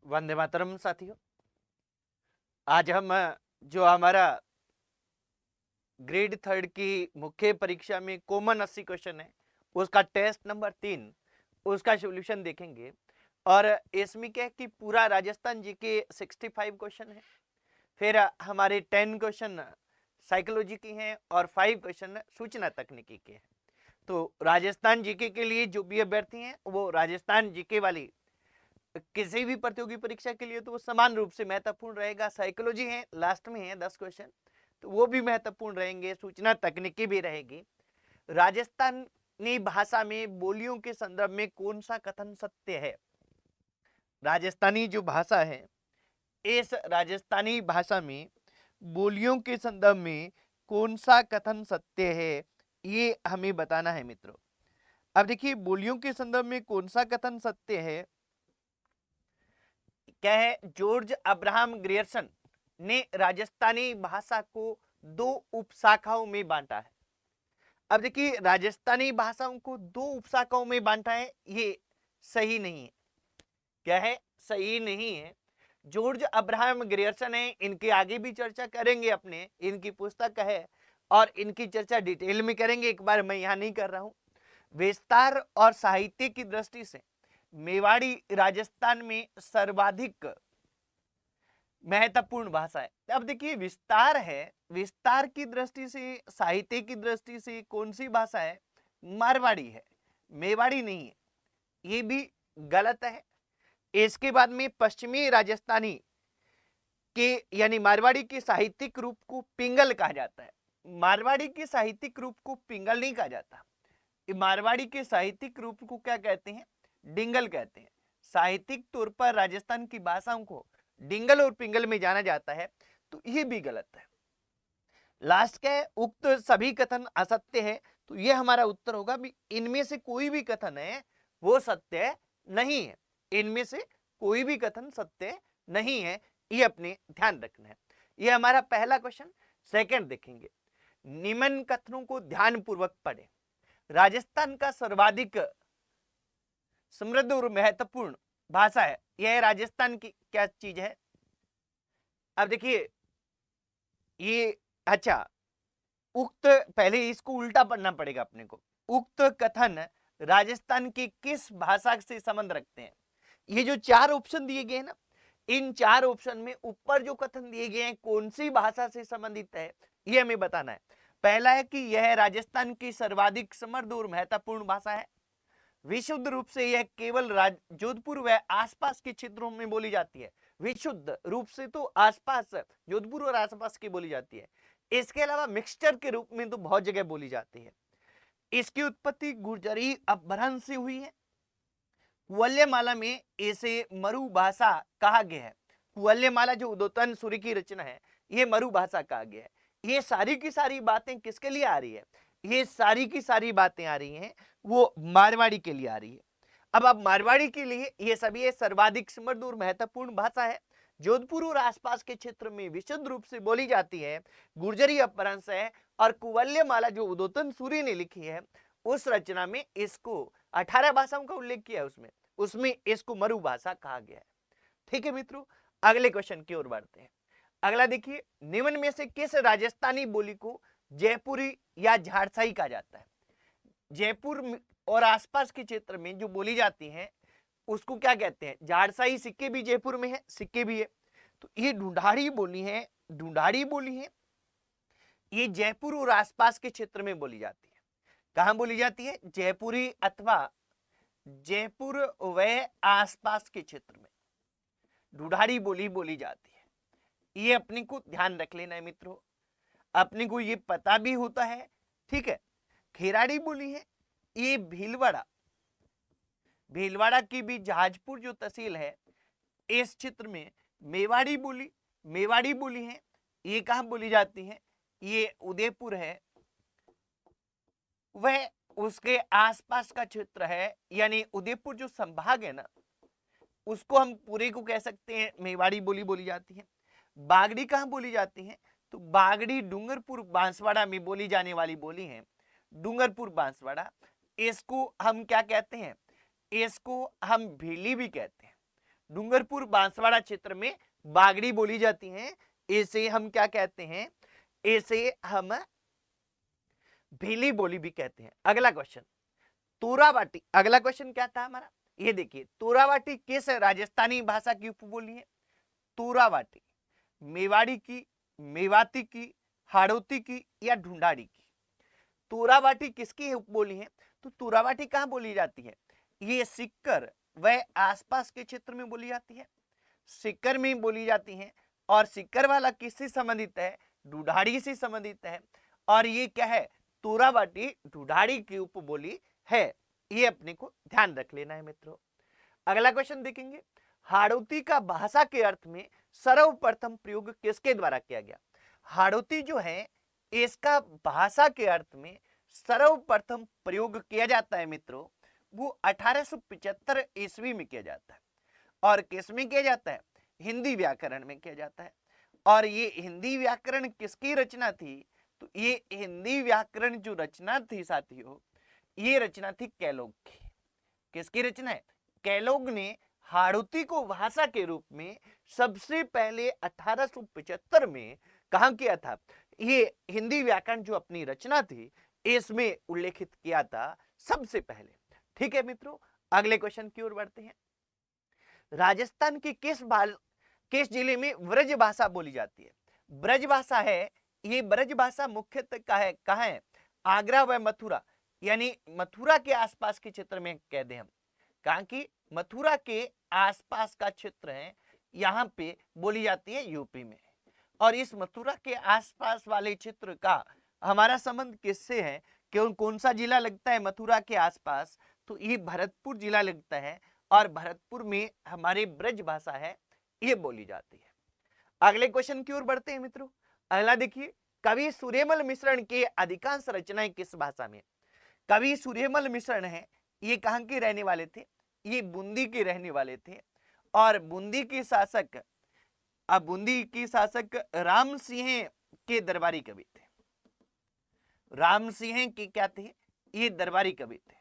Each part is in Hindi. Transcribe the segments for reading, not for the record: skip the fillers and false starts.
वंदे मातरम साथियों। आज हम जो हमारा ग्रेड थर्ड की मुख्य परीक्षा में कॉमन 80 क्वेश्चन है, उसका टेस्ट नंबर 3 उसका सॉल्यूशन देखेंगे। और इसमें क्या है कि पूरा राजस्थान जी के 65 क्वेश्चन है, फिर हमारे 10 क्वेश्चन साइकोलॉजी की हैं और 5 क्वेश्चन सूचना तकनीकी के हैं। तो राजस्थान जीके के लिए जो भी अभ्यर्थी हैं वो राजस्थान जीके वाली किसी भी प्रतियोगी परीक्षा के लिए तो वो समान रूप से महत्वपूर्ण रहेगा। साइकोलॉजी है लास्ट में है 10 क्वेश्चन, तो वो भी महत्वपूर्ण रहेंगे। सूचना तकनीकी भी रहेगी। राजस्थानी भाषा में बोलियों के संदर्भ में कौन सा कथन सत्य है? राजस्थानी जो भाषा है, इस राजस्थानी भाषा में बोलियों के संदर्भ में कौन सा कथन सत्य है, ये हमें बताना है मित्रों। अब देखिए, बोलियों के संदर्भ में कौन सा कथन सत्य है, क्या है? जॉर्ज अब्राहम ग्रियर्सन ने राजस्थानी भाषा को 2 उपशाखाओं में बांटा है। अब देखिए, राजस्थानी भाषाओं को 2 उपशाखाओं में बांटा है, ये सही नहीं है। क्या है? सही नहीं है। जॉर्ज अब्राहम ग्रियर्सन है, इनके आगे भी चर्चा करेंगे, अपने इनकी पुस्तक है और इनकी चर्चा डिटेल में करेंगे, एक बार मैं यहां नहीं कर रहा हूं। विस्तार और साहित्य की दृष्टि से मेवाड़ी राजस्थान में सर्वाधिक महत्वपूर्ण भाषा है। अब देखिए, विस्तार है, विस्तार की दृष्टि से, साहित्य की दृष्टि से कौन सी भाषा है? मारवाड़ी है, मेवाड़ी नहीं है, ये भी गलत है। इसके बाद में पश्चिमी राजस्थानी के यानी मारवाड़ी के साहित्यिक रूप को पिंगल कहा जाता है। मारवाड़ी के साहित्यिक रूप को पिंगल नहीं कहा जाता, मारवाड़ी के साहित्यिक रूप को क्या कहते हैं? डिंगल कहते हैं। साहित्यिक तौर पर राजस्थान की भाषाओं को डिंगल और पिंगल में जाना जाता है, तो ये भी गलत है। लास्ट क्या है? उक्त सभी कथन असत्य है, तो ये हमारा उत्तर होगा भी इनमें से कोई भी कथन है वो सत्य नहीं है। इनमें से कोई भी कथन सत्य नहीं है, ये अपने ध्यान रखना है। ये हमारा पहला क्वेश्चन। सेकंड देखेंगे, निम्न कथनों को ध्यानपूर्वक पढ़ें। राजस्थान का सर्वाधिक समृद्ध और महत्वपूर्ण भाषा है, यह राजस्थान की क्या चीज है? अब देखिए, ये अच्छा, उक्त, पहले इसको उल्टा पढ़ना पड़ेगा अपने को। उक्त कथन राजस्थान की किस भाषा से संबंध रखते हैं? ये जो 4 ऑप्शन दिए गए हैं ना, इन 4 ऑप्शन में ऊपर जो कथन दिए गए हैं कौन सी भाषा से संबंधित है, ये हमें बताना है। पहला है कि यह राजस्थान की सर्वाधिक समृद्ध और महत्वपूर्ण भाषा है। विशुद्ध रूप से यह केवल जोधपुर व आसपास के क्षेत्रों में बोली जाती है। विशुद्ध रूप से तो आसपास, जोधपुर और आसपास की बोली जाती है। इसके अलावा मिक्सचर के रूप में तो बहुत जगह बोली जाती है। इसकी उत्पत्ति गुर्जरी अपभ्रंश से हुई है। कुल्यमाला में इसे मरु भाषा कहा गया है। कुल्यमाला जो उदोतन सूर्य की रचना है, ये मरु भाषा कहा गया है। ये सारी की सारी बातें किसके लिए आ रही है? ये सारी की सारी बातें आ रही हैं वो मारवाड़ी के लिए आ रही है। अब मारवाड़ी के लिए ये सभी सर्वाधिक समृद्ध और महत्वपूर्ण भाषा है। जोधपुर और आसपास के क्षेत्र में विशुद्ध रूप से बोली जाती है, गुर्जरी अपभ्रंश है। और कुल्यमाला जो उदोतन सूर्य ने लिखी है, उस रचना में इसको 18 भाषाओं का उल्लेख किया है, उसमें उसमें इसको मरु भाषा कहा गया है। ठीक है मित्रों, अगले क्वेश्चन की ओर बढ़ते हैं। अगला देखिए, निम्न में से किस राजस्थानी बोली को जयपुरी या झारसाई कहा जाता है? जयपुर और आसपास के क्षेत्र में जो बोली जाती है उसको क्या कहते हैं? झारसाई। सिक्के भी जयपुर में है, सिक्के भी है, तो ये ढूंढाड़ी बोली है। ढूंढाड़ी बोली है, ये जयपुर और आसपास के क्षेत्र में बोली जाती है। कहां बोली जाती है? जयपुरी अथवा जयपुर व आसपास के क्षेत्र में ढूंढाड़ी बोली बोली जाती है। ये अपने को ध्यान रख लेना है मित्रों, अपने को ये पता भी होता है। ठीक है, खेराड़ी बोली है, ये भीलवाड़ा, भीलवाड़ा की भी जहाजपुर जो तहसील है इस क्षेत्र में मेवाड़ी बोली, मेवाड़ी बोली है। ये कहां बोली जाती है? ये उदयपुर है, वह उसके आसपास का क्षेत्र है, यानी उदयपुर जो संभाग है ना, उसको हम पूरे को कह सकते हैं मेवाड़ी बोली बोली जाती है। बागड़ी कहां बोली जाती है? तो बागड़ी डूंगरपुर बांसवाड़ा में बोली जाने वाली बोली है, डूंगरपुर बांसवाड़ा। इसको हम क्या कहते हैं? इसको हम भीली भी कहते हैं। डूंगरपुर बांसवाड़ा क्षेत्र में बागड़ी बोली जाती है। इसे हम क्या कहते हैं, इसे हम भीली बोली भी कहते हैं। अगला क्वेश्चन, तोराबाटी। अगला क्वेश्चन क्या था हमारा, ये देखिए, तोराबाटी किस राजस्थानी भाषा की उपबोली है? तोराबाटी मेवाड़ी की, मेवाती की, हाड़ौती की या ढूंढाड़ी की? तोराबाटी किसकी उपबोली है? तो तोराबाटी कहां बोली जाती है? ये सिक्कर व आसपास के क्षेत्र में बोली जाती है, सिक्कर में बोली जाती है। और सिक्कर वाला किससे संबंधित है? ढूंढाड़ी से संबंधित है। और ये क्या है? तोराबाटी ढूंढाड़ी की उपबोली है। ये अपने को ध्यान रख लेना है मित्रों। अगला क्वेश्चन देखेंगे, हाड़ौती का भाषा के अर्थ में सर्वप्रथम प्रयोग किसके द्वारा किया गया? हाड़ौती जो है इसका भाषा के अर्थ में सर्वप्रथम प्रयोग किया जाता है मित्रों, वो 1875 ईस्वी में किया जाता है। और किस में किया जाता है? हिंदी व्याकरण में किया जाता है। और ये हिंदी व्याकरण किसकी रचना थी? तो ये हिंदी व्याकरण जो रचना थी साथियों, ये रचना थी कैलोग की। किसकी रचना है? कैलोग ने हाड़ौती को भाषा के रूप में सबसे पहले 1875 में कहां किया था? ये हिंदी व्याकरण जो अपनी रचना थी इसमें उल्लेखित किया था सबसे पहले। ठीक है मित्रों, अगले क्वेश्चन की ओर बढ़ते हैं। राजस्थान की किस जिले में ब्रज भाषा बोली जाती है? ब्रज भाषा है, ये ब्रज भाषा मुख्यतः कहाँ है? आगरा व मथुरा, यानी मथुरा के आसपास के क्षेत्र में कह दें हम, कहां की? मथुरा के आसपास का क्षेत्र है, यहां पे बोली जाती है यूपी में। और इस मथुरा के आसपास वाले क्षेत्र का हमारा संबंध किससे है? कौन सा जिला लगता है मथुरा के आसपास? तो ये भरतपुर जिला लगता है। और भरतपुर में हमारी ब्रज भाषा है, ये बोली जाती है। अगले क्वेश्चन की ओर बढ़ते हैं मित्रों। अगला देखिए, कवि सूर्यमल मिश्रण की अधिकांश रचनाएं किस भाषा में? कवि सूर्यमल मिश्रण है, ये कहां के रहने वाले थे? ये बूंदी के रहने वाले थे। और बूंदी के शासक राम सिंह के दरबारी कवि थे। राम सिंह के क्या थे? ये दरबारी कवि थे।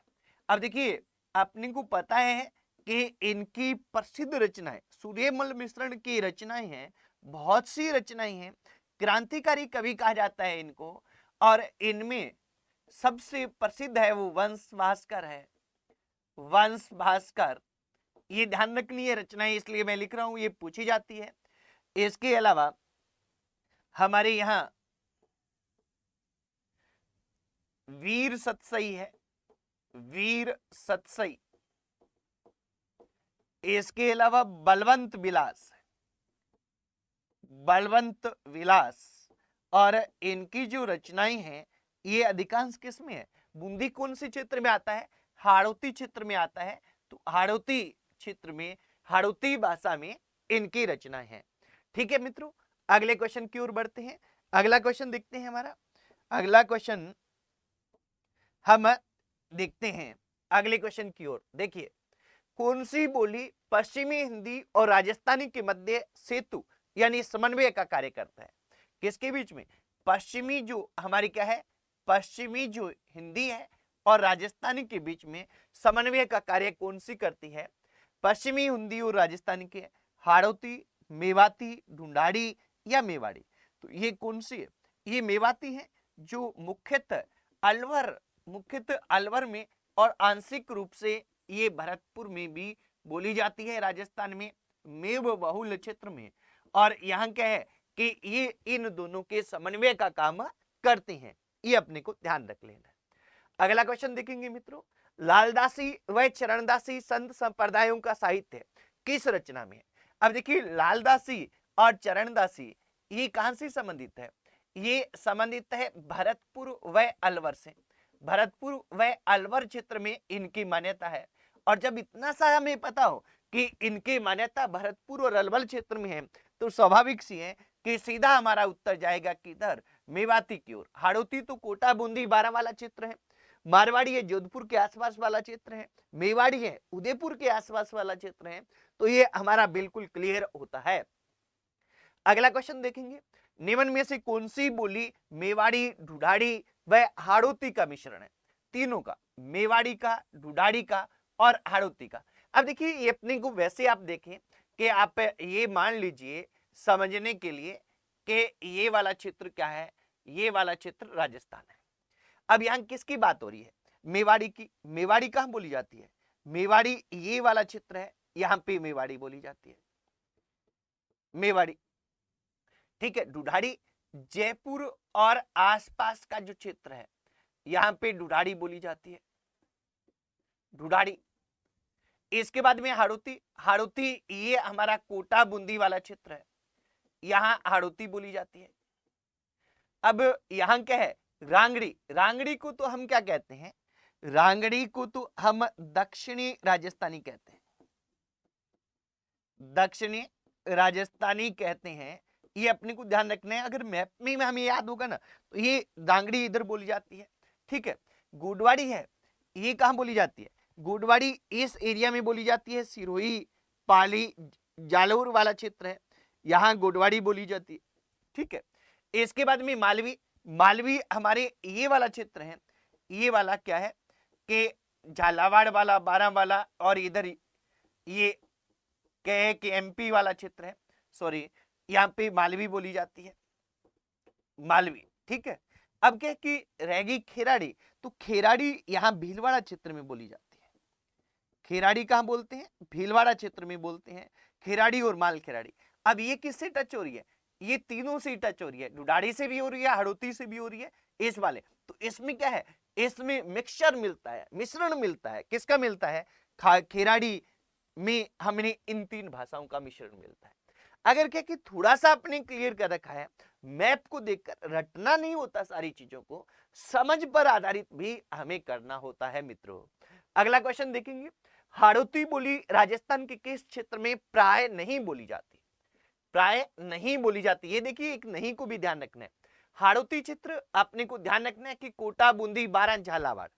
अब देखिए, अपने को पता है कि इनकी प्रसिद्ध रचनाएं, सूर्यमल मिश्रण की रचनाएं हैं, बहुत सी रचनाएं हैं, क्रांतिकारी कवि कहा जाता है इनको। और इनमें सबसे प्रसिद्ध है वो वंश भास्कर है। वंश भास्कर, ये ध्यान रखनी है रचनाएं, इसलिए मैं लिख रहा हूं, ये पूछी जाती है। इसके अलावा हमारे यहां वीर सतसई है, वीर सतसई। इसके अलावा बलवंत विलास, बलवंत विलास। और इनकी जो रचनाएं हैं ये अधिकांश किस में है? बूंदी कौन से क्षेत्र में आता है? हाड़ौती क्षेत्र में आता है। तो हाड़ौती क्षेत्र में, हाड़ौती भाषा में इनकी रचनाएं हैं। ठीक है मित्रों, अगले क्वेश्चन की ओर बढ़ते हैं। अगला क्वेश्चन देखते हैं हमारा। अगला क्वेश्चन हम देखते हैं अगले क्वेश्चन की ओर। देखिए, कौन सी बोली पश्चिमी हिंदी और राजस्थानी के मध्य सेतु यानी समन्वय का कार्य करता है? किसके बीच में? पश्चिमी जो हमारी क्या है, पश्चिमी जो हिंदी है और राजस्थानी के बीच में समन्वय का कार्य कौन सी करती है? पश्चिमी हिंदी और राजस्थानी के, हाड़ौती, मेवाती, ढूंढाड़ी या मेवाड़ी? तो ये कौन सी है? ये मेवाती है, जो मुख्यतः अलवर में और आंशिक रूप से ये भरतपुर में भी बोली जाती है, राजस्थान में मेव बहुल क्षेत्र में। और यहाँ क्या है कि ये इन दोनों के समन्वय का काम करती हैं, ये अपने को ध्यान रख लेना है। अगला क्वेश्चन देखेंगे मित्रों, लालदासी व चरणदासी संत संप्रदायों का साहित्य किस रचना में है? अब देखिए, लालदासी और चरणदासी ये कहां से संबंधित है? ये संबंधित है भरतपुर व अलवर से। भरतपुर व अलवर क्षेत्र में इनकी मान्यता है। और जब इतना सा हमें पता हो कि इनकी मान्यता भरतपुर और अलवर क्षेत्र में है, तो स्वाभाविक सी है कि सीधा हमारा उत्तर जाएगा किधर? मेवाती की ओर। हाड़ौती तो कोटा, बूंदी, बारां वाला क्षेत्र है। मारवाड़ी है जोधपुर के आसपास वाला क्षेत्र है। मेवाड़ी है उदयपुर के आसपास वाला क्षेत्र है। तो ये हमारा बिल्कुल क्लियर होता है। अगला क्वेश्चन देखेंगे, निम्न में से कौन सी बोली मेवाड़ी, ढूंढाड़ी व हाड़ौती का मिश्रण है? तीनों का, मेवाड़ी का, ढूंढाड़ी का और हाड़ौती का। अब देखिए, ये अपने को वैसे आप देखें कि आप ये मान लीजिए समझने के लिए कि ये वाला चित्र क्या है, ये वाला चित्र राजस्थान है। अब यहां किसकी बात हो रही है, मेवाड़ी की। मेवाड़ी कहां बोली जाती है, मेवाड़ी ये वाला चित्र है, यहां पे मेवाड़ी बोली जाती है, मेवाड़ी। ठीक है, ढूढ़ाड़ी जयपुर और आसपास का जो क्षेत्र है यहां पे ढूढ़ाड़ी बोली जाती है, ढूढ़ाड़ी। इसके बाद में हाड़ौती, हाड़ौती ये हमारा कोटा बूंदी वाला क्षेत्र है, यहां हाड़ौती बोली जाती है। अब यहां क्या है, रांगड़ी। रांगड़ी को तो हम क्या कहते हैं, रांगड़ी को तो हम दक्षिणी राजस्थानी कहते हैं, दक्षिणी राजस्थानी कहते हैं। ये अपने को ध्यान रखना है, अगर मैप में हमें याद होगा ना तो ये रांगड़ी इधर बोली जाती है। ठीक है, गोडवाड़ी है, ये कहां बोली जाती है, गोडवाड़ी इस एरिया में बोली जाती है, सिरोही पाली जालौर वाला क्षेत्र है, यहां गोडवाड़ी बोली जाती है। ठीक है, इसके बाद में मालवी। मालवी हमारे ये वाला क्षेत्र है, ये वाला क्या है कि झालावाड़ वाला, बारां वाला, और इधर ये कहे कि एमपी वाला क्षेत्र है, सॉरी यहां पे मालवी बोली जाती है, मालवी। ठीक है, अब क्या कि रहेगी खेराड़ी। तो खेराड़ी यहां भीलवाड़ा क्षेत्र में बोली जाती है, खेराड़ी कहां बोलते हैं, भीलवाड़ा क्षेत्र में बोलते हैं, खेराड़ी और माल खेराड़ी। अब ये किससे टच हो रही है, ये तीनों से टच हो रही है, ढूढ़ाड़ी से भी हो रही है, हाड़ौती से भी हो रही है, इस वाले। तो इसमें क्या है, इसमें मिक्सचर मिलता है, मिश्रण मिलता है, किसका मिलता है, खेराड़ी में हमने इन तीन भाषाओं का मिश्रण मिलता है। अगर क्या कि थोड़ा सा अपने क्लियर कर रखा है, मैप को देखकर रटना नहीं होता, सारी चीजों को समझ पर आधारित भी हमें करना होता है मित्रों। अगला क्वेश्चन देखेंगे, हाड़ौती बोली राजस्थान के किस क्षेत्र में प्राय नहीं बोली जाती, प्राय नहीं बोली जाती। ये देखिए, एक नहीं को भी ध्यान रखना है। हाड़ौती क्षेत्र अपने को ध्यान रखना है कि कोटा बूंदी बारां झालावाड़,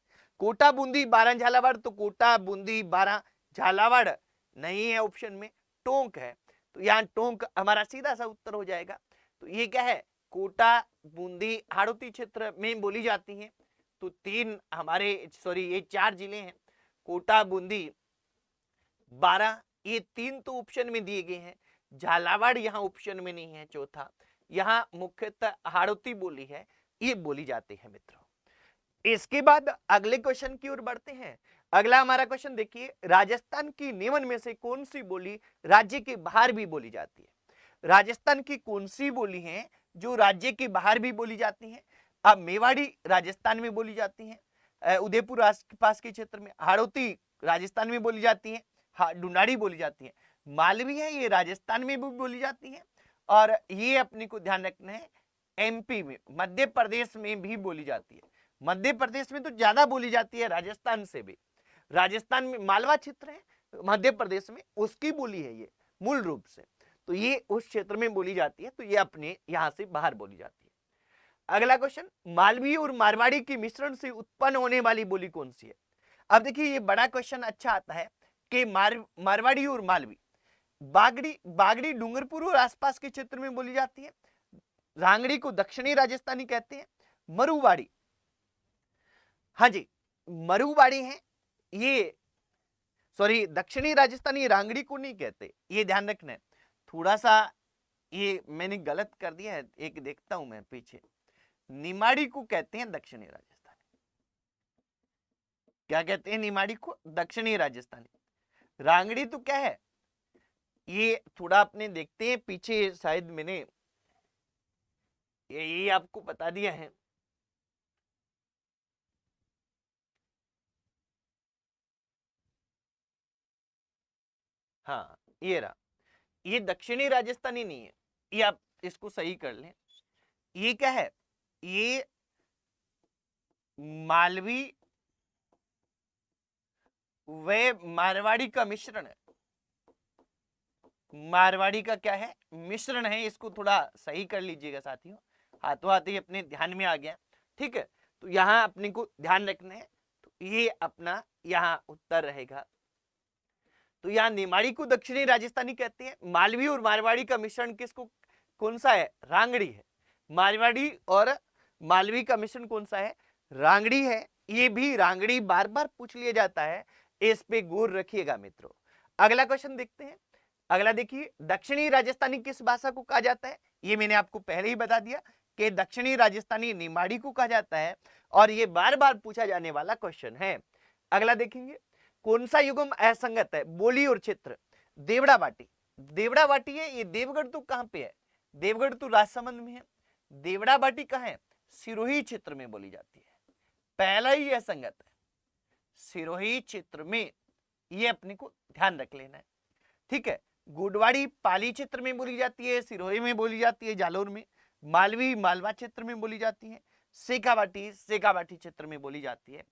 कोटा बूंदी बारां झालावाड़, तो कोटा बूंदी बारां झालावाड़ नहीं है ऑप्शन में, टोंक है, तो यहाँ टोंक हमारा सीधा सा उत्तर हो जाएगा। तो ये क्या है, कोटा बूंदी हाड़ौती क्षेत्र में बोली जाती है। तो तीन हमारे, सॉरी ये चार जिले हैं, कोटा बूंदी बारां, ये तीन तो ऑप्शन में दिए गए हैं, झालावाड़ यहाँ ऑप्शन में नहीं है चौथा, यहाँ मुख्यतः हाड़ौती बोली है, ये बोली जाती है मित्रों। इसके बाद अगले क्वेश्चन की ओर बढ़ते हैं। अगला हमारा क्वेश्चन देखिए, राजस्थान की निम्न में से कौन सी बोली राज्य के बाहर भी बोली जाती है, राजस्थान की कौन सी बोली है जो राज्य के बाहर भी बोली जाती है। अब मेवाड़ी राजस्थान में बोली जाती है, उदयपुर आसपास के क्षेत्र में, हाड़ौती राजस्थान में बोली जाती है, ढूंढाड़ी बोली जाती है, मालवी है ये राजस्थान में भी बोली जाती है, और ये अपने को ध्यान रखना है एमपी में, मध्य प्रदेश में भी बोली जाती है। मध्य प्रदेश में तो ज्यादा बोली जाती है राजस्थान से भी, राजस्थान में मालवा क्षेत्र है मध्य प्रदेश में, उसकी बोली है ये मूल रूप से, तो ये उस क्षेत्र में बोली जाती है, तो ये अपने यहां से बाहर बोली जाती है। अगला क्वेश्चन, मालवी और मारवाड़ी के मिश्रण से उत्पन्न होने वाली बोली कौन सी है। अब देखिए, ये बड़ा क्वेश्चन अच्छा आता है कि मारवाड़ी और मालवी, बागड़ी, बागड़ी डूंगरपुर और आसपास के क्षेत्र में बोली जाती है, रांगड़ी को दक्षिणी राजस्थानी कहते हैं, मरुवाड़ी, हाँ जी मरुवाड़ी है ये, सॉरी दक्षिणी राजस्थानी रांगड़ी को नहीं कहते, ये ध्यान रखना है। थोड़ा सा ये मैंने गलत कर दिया है, एक देखता हूं मैं पीछे, निमाड़ी को कहते हैं दक्षिणी राजस्थानी, क्या कहते हैं निमाड़ी को, दक्षिणी राजस्थानी। रांगड़ी तो क्या है, ये थोड़ा अपने देखते हैं पीछे, शायद मैंने ये आपको बता दिया है। हाँ ये रहा, ये दक्षिणी राजस्थानी नहीं है, ये आप इसको सही कर लें। ये क्या है, ये मालवी व मारवाड़ी का मिश्रण है, मारवाड़ी का क्या है, मिश्रण है, इसको थोड़ा सही कर लीजिएगा साथियों, हाथों हाथ ही अपने ध्यान में आ गया। ठीक है, तो यहां अपने को ध्यान रखना है, तो ये अपना यहां उत्तर रहेगा। तो यहाँ निमाड़ी को दक्षिणी राजस्थानी कहते हैं, मालवी और मारवाड़ी का मिश्रण किसको, कौन सा है, रांगड़ी है। मारवाड़ी और मालवी का मिश्रण कौन सा है, रांगड़ी है। ये भी रांगड़ी बार बार पूछ लिया जाता है, इस पे गौर रखिएगा मित्रों। अगला क्वेश्चन देखते हैं, अगला देखिए, दक्षिणी राजस्थानी किस भाषा को कहा जाता है? ये मैंने आपको पहले ही बता दिया कि दक्षिणी राजस्थानी निमाड़ी को कहा जाता है और ये बार बार पूछा जाने वाला क्वेश्चन है। अगला देखेंगे, कौन सा युग्म असंगत है? बोली और क्षेत्र। देवड़ा बाटी, देवड़ा बाटी है ये देवगढ़ तो कहां पे है? देवगढ़ तो राजसमंद में है। देवड़ा बाटी कहां है? सिरोही क्षेत्र में बोली जाती है। पहला ही असंगत है, सिरोही क्षेत्र में, ये अपने को ध्यान रख लेना है। ठीक है, गुडवाड़ी पाली क्षेत्र में बोली जाती है, सिरोही में बोली जाती है, जालोर में। मालवी मालवा क्षेत्र में बोली जाती है। सेकाबाटी क्षेत्र में बोली जाती है।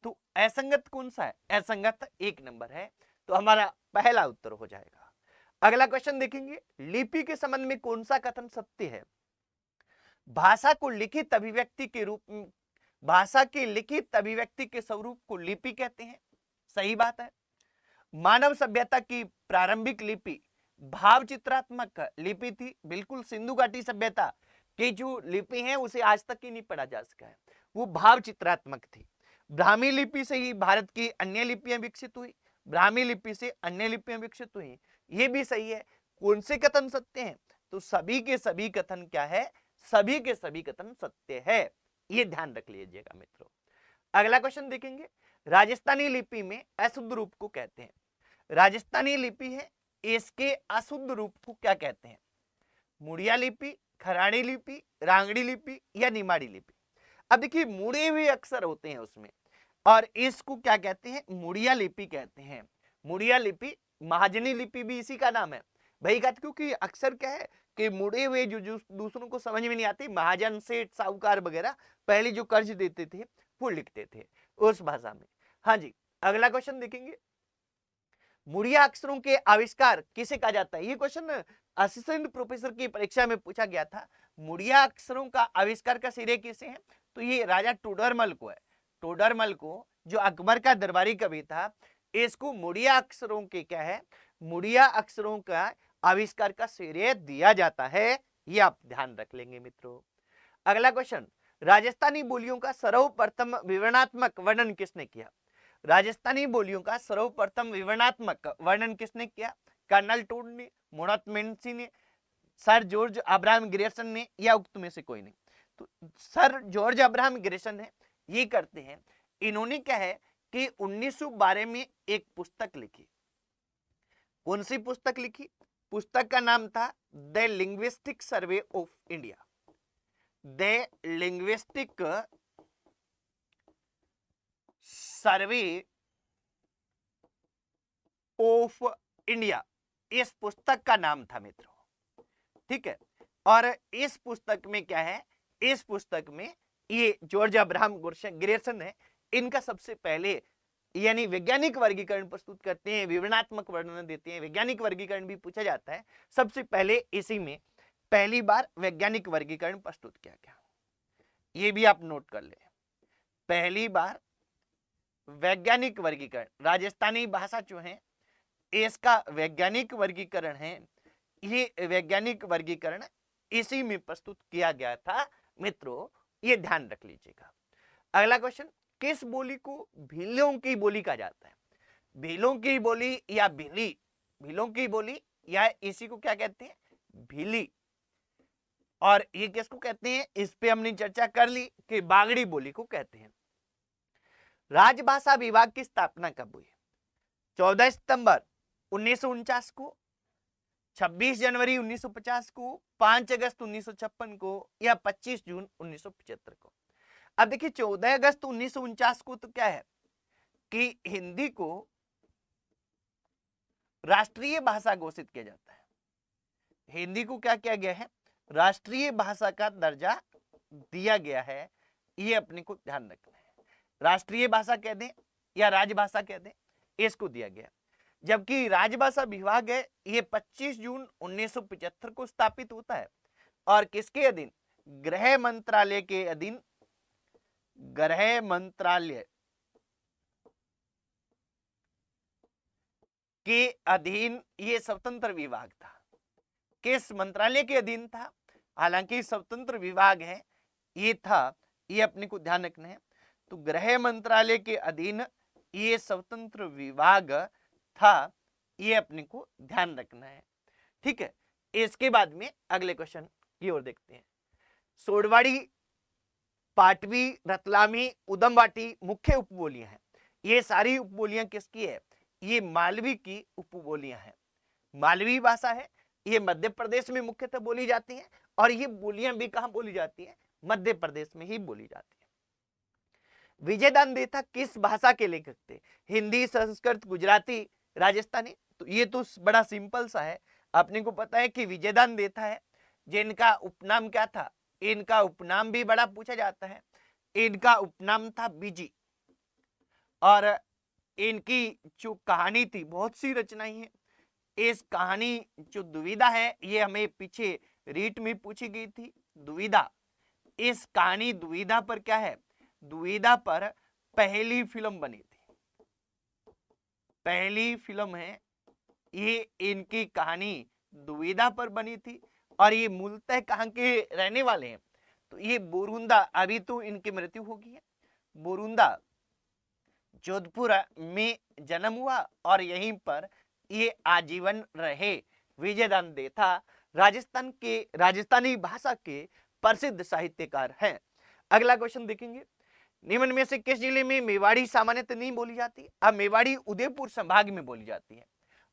तो असंगत कौन सा है? असंगत 1 नंबर है, तो हमारा पहला उत्तर हो जाएगा। अगला क्वेश्चन देखेंगे, लिपि के संबंध में कौन सा कथन सत्य है? भाषा को लिखित अभिव्यक्ति के रूप में, भाषा की लिखित अभिव्यक्ति के स्वरूप को लिपि कहते हैं, सही बात है। मानव सभ्यता की प्रारंभिक लिपि भाव चित्रात्मक लिपि थी, बिल्कुल। सिंधु घाटी सभ्यता की जो लिपि है उसे आज तक ही नहीं पढ़ा जा सका है, वो भाव चित्रात्मक थी। ब्राह्मी लिपि से ही भारत की अन्य लिपियां विकसित हुई, ब्राह्मी लिपि से अन्य लिपियां विकसित हुई, ये भी सही है। कौन से कथन सत्य हैं? तो सभी के सभी कथन क्या है? सभी के सभी कथन सत्य है, ये ध्यान रख लीजिएगा मित्रों। अगला क्वेश्चन देखेंगे, राजस्थानी लिपि में अशुद्ध रूप को कहते हैं। राजस्थानी लिपि है, इसके अशुद्ध रूप को क्या कहते हैं? मुड़िया लिपि, खराड़ी लिपि, रांगड़ी लिपि या निमाड़ी लिपि? अब देखिए, मुड़े हुए अक्षर होते हैं उसमें, और इसको क्या कहते हैं? मुड़िया लिपि कहते हैं। मुड़िया लिपि, महाजनी लिपि भी इसी का नाम है भाई का, क्योंकि अक्सर क्या है कि मुड़े हुए जो दूसरों को समझ में नहीं आती, महाजन सेठ साहूकार वगैरह पहले जो कर्ज देते थे वो लिखते थे उस भाषा में। हाँ जी, अगला क्वेश्चन देखेंगे, मुड़िया अक्षरों के आविष्कार किसे कहा जाता है? ये क्वेश्चन असिस्टेंट प्रोफेसर की परीक्षा में पूछा गया था। मुड़िया अक्षरों का आविष्कार का श्रेय किसे है? तो ये राजा टोडरमल को है। टोडरमल को, जो अकबर का दरबारी कवि था, इसको मुड़िया अक्षरों के क्या है? मुड़िया अक्षरों का आविष्कार का श्रेय दिया जाता है, ये आप ध्यान रख लेंगे मित्रों। अगला क्वेश्चन, राजस्थानी बोलियों का सर्वप्रथम विवरणात्मक वर्णन किसने किया? राजस्थानी बोलियों का सर्वप्रथम विवरणात्मक वर्णन किसने किया? कर्नल टोड ने, मोहम्मद मेंसी ने, सर जॉर्ज अब्राहम ग्रेसन ने, या उक्त में से कोई नहीं? तो सर जॉर्ज अब्राहम ग्रेसन है, ये करते हैं। इन्होंने क्या है कि 1912 में एक पुस्तक लिखी। कौन सी पुस्तक लिखी? पुस्तक का नाम था the linguistic survey of India. The linguistic survey of India, इस पुस्तक का नाम था मित्रों। ठीक है, और इस पुस्तक में क्या है? इस पुस्तक में ये जॉर्ज अब्राहम ग्रेसन है, इनका सबसे पहले यानी वैज्ञानिक वर्गीकरण प्रस्तुत करते हैं, विवरणात्मक वर्णन देते हैं। वैज्ञानिक वर्गीकरण भी पूछा जाता है, सबसे पहले इसी में पहली बार वैज्ञानिक वर्गीकरण प्रस्तुत किया गया, ये भी आप नोट कर ले। पहली बार वैज्ञानिक वर्गीकरण, राजस्थानी भाषा जो है इसका वैज्ञानिक वर्गीकरण है, ये वैज्ञानिक वर्गीकरण इसी में प्रस्तुत किया गया था मित्रों, ये ध्यान रख लीजिएगा। अगला क्वेश्चन, किस बोली को भीलों की बोली कहा जाता है? भीलों की बोली या भीली, भीलों की बोली या इसी को क्या कहते हैं? भीली। और ये किसको कहते हैं? इस पे हमने चर्चा कर ली कि बागड़ी बोली को कहते हैं। राजभाषा विभाग की स्थापना कब हुई? 14 सितंबर 1949 को, 26 जनवरी 1950 को, 5 अगस्त 1956 को, या 25 जून 1975 को? अब देखिए, 14 अगस्त 1949 को तो क्या है कि हिंदी को राष्ट्रीय भाषा घोषित किया जाता है। हिंदी को क्या किया गया है? राष्ट्रीय भाषा का दर्जा दिया गया है, ये अपने को ध्यान रखना है। राष्ट्रीय भाषा कह दें या राजभाषा कह दें, इसको दिया गया। जबकि राजभाषा विभाग है ये 25 जून 1975 को स्थापित होता है, और किसके अधीन? गृह मंत्रालय के अधीन, गृह मंत्रालय के अधीन ये स्वतंत्र विभाग था। किस मंत्रालय के अधीन था? हालांकि स्वतंत्र विभाग है ये था, ये अपने को ध्यान रखना है। तो गृह मंत्रालय के अधीन ये स्वतंत्र विभाग था, ये अपने को ध्यान रखना है। ठीक है, इसके बाद में अगले क्वेश्चन की ओर देखते हैं। सोडवाड़ी, पाटवी, रतलामी, उदमवाटी मुख्य उपबोलियां हैं। ये सारी उपबोलियां किसकी है? ये मालवी की उपबोलियां हैं। मालवी भाषा है, ये मध्य प्रदेश में मुख्यतः बोली जाती है और ये बोलियां भी कहां बोली जाती है? मध्य प्रदेश में ही बोली जाती है। विजयदान देथा किस भाषा के लेखक थे? हिंदी, संस्कृत, गुजराती, राजस्थानी? तो ये तो बड़ा सिंपल सा है, अपने को पता है कि विजयदान देथा है, जिनका उपनाम क्या था? इनका उपनाम भी बड़ा पूछा जाता है, इनका उपनाम था बीजी। और इनकी जो कहानी थी, बहुत सी रचनाएं हैं। इस कहानी जो दुविधा है, ये हमें पीछे रीट में पूछी गई थी, दुविधा। इस कहानी दुविधा पर क्या है? दुविधा पर पहली फिल्म बनी थी, पहली फिल्म है ये, इनकी कहानी दुविधा पर बनी थी। और ये मूलतः कहां के रहने वाले हैं? तो ये बोरुंदा, अभी तो इनकी मृत्यु हो गई है, बोरुंदा जोधपुर में जन्म हुआ और यहीं पर ये आजीवन रहे। विजयदान देथा राजस्थान के, राजस्थानी भाषा के प्रसिद्ध साहित्यकार हैं। अगला क्वेश्चन देखेंगे, निम्न में से किस जिले में मेवाड़ी सामान्यतः नहीं बोली जाती? अब मेवाड़ी उदयपुर संभाग में बोली जाती है